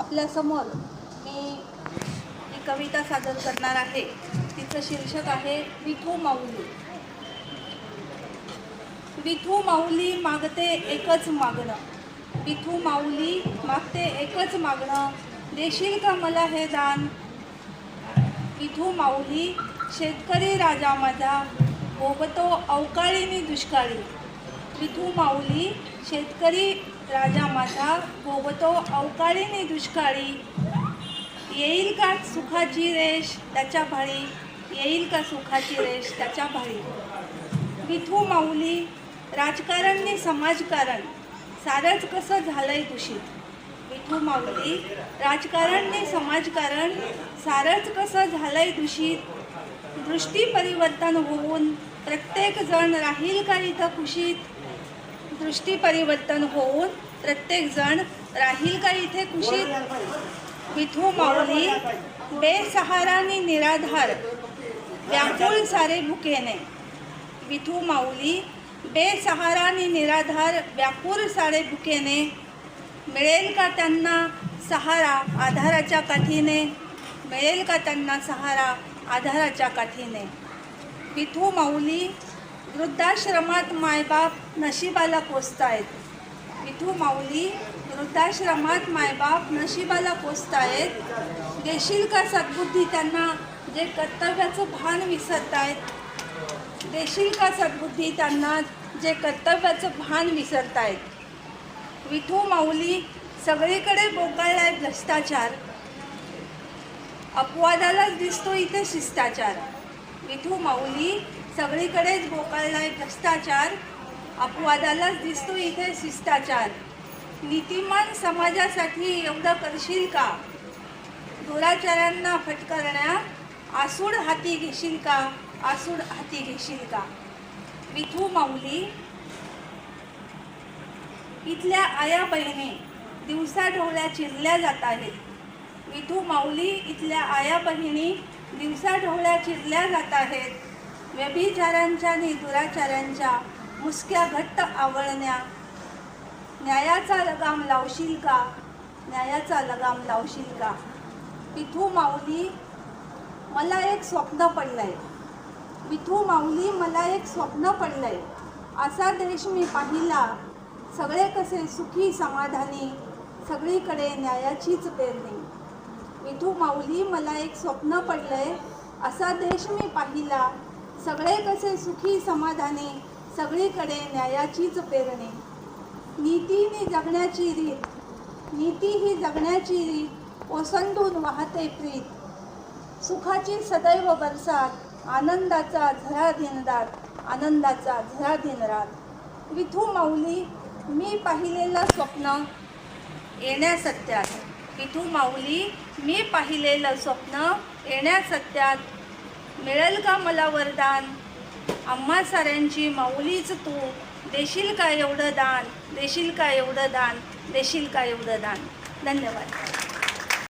आपल्यासमोर मी एक कविता सादर करणार आहे. तिचं शीर्षक आहे विठू माऊली. विठू माऊली मागते एकच मागणं, विठू माऊली मागते एकच मागणं, देशील का मला हे दान. विठू माऊली शेतकरी राजा माझा, भोगतो अवकाळीनी दुष्काळी. विठू माऊली शेतकरी राजा माझा, भोगतो अवकाळीनी दुष्काळी. येईल का सुखाची रेष त्याच्या भाळी, येईल का सुखाची रेष त्याच्या भाळी. विठू माऊली राजकारणनी समाजकारण, सारंच कसं झालंय दूषित. विठू माऊली राजकारणनी समाजकारण, सारंच कसं झालंय दूषित. दृष्टी परिवर्तन होऊन प्रत्येक जण राहील का इथं कुशीत. दृष्टी परिवर्तन होऊन प्रत्येक जण राहील का इथे कुशीत. विठू माऊली बेसहारानी निराधार, व्याकुळ सारे भुकेने. विठू माऊली बेसहारानी निराधार, व्याकुळ सारे भुकेने. मिळेल का त्यांना सहारा आधाराच्या काठीने, मिळेल का त्यांना सहारा आधाराच्या काठीने. विठू माऊली वृद्धाश्रमात मायबाप नशिबाला कोसतायत. विठू माऊली वृद्धाश्रमात मायबाप नशिबाला कोसतायत. देशील का सद्बुद्धी त्यांना जे कर्तव्याचं भान विसरतायत. देशील का सद्बुद्धी त्यांना जे कर्तव्याचं भान विसरतायत. विठू माऊली सगळीकडे बोकाळलाय भ्रष्टाचार, अपवादालाच दिसतो इथे शिष्टाचार. विठू माऊली सगळीकडेच बोकाळलाय भ्रष्टाचार, अपवादालाच दिसतो इथे शिष्टाचार. नीतिमान समाजासाठी एवढं करशील का, दुराचार्यांना फटकारण्या आसूड हाती घेशील का, आसूड हाती घेशील का. विठू माऊली इथल्या आया बहिणी दिवसाढवळ्या चिरल्या जात आहेत. विठू माऊली इथल्या आया बहिणी दिवसाढवळ्या चिरल्या जात आहेत. व्यभिचारांच्या आणि दुराचार्यांच्या मुसक्या घट्ट आवळण्या. न्यायाचा लगाम लावशील का, न्यायाचा लगाम लावशील का. विठू माऊली मला एक स्वप्न पडलंय, विठू माऊली मला एक स्वप्न पडलंय. असा देश मी पाहिला, सगळे कसे सुखी समाधानी, सगळीकडे न्यायाचीच पेरणी. विठू माऊली मला एक स्वप्न पडलंय, असा देश मी पाहिला, सगळे कसे सुखी समाधानी, सगळीकडे न्यायाचीच पेरणी. नीतीने जगण्याची रीत, नीती ही जगण्याची रीत, ओसंडून वाहते प्रीत. सुखाची सदैव बरसात, आनंदाचा झरा दिनरात, आनंदाचा झरा दिनरात. विठू माऊली मी पाहिलेलं स्वप्न येण्या सत्यात. विठू माऊली मी पाहिलेलं स्वप्न येण्या सत्यात. मिळेल का मला वरदान, आम्हा साऱ्यांची माऊलीच तू. देशील का एवढं दान, देशील का एवढं दान, देशील का एवढं दान. धन्यवाद.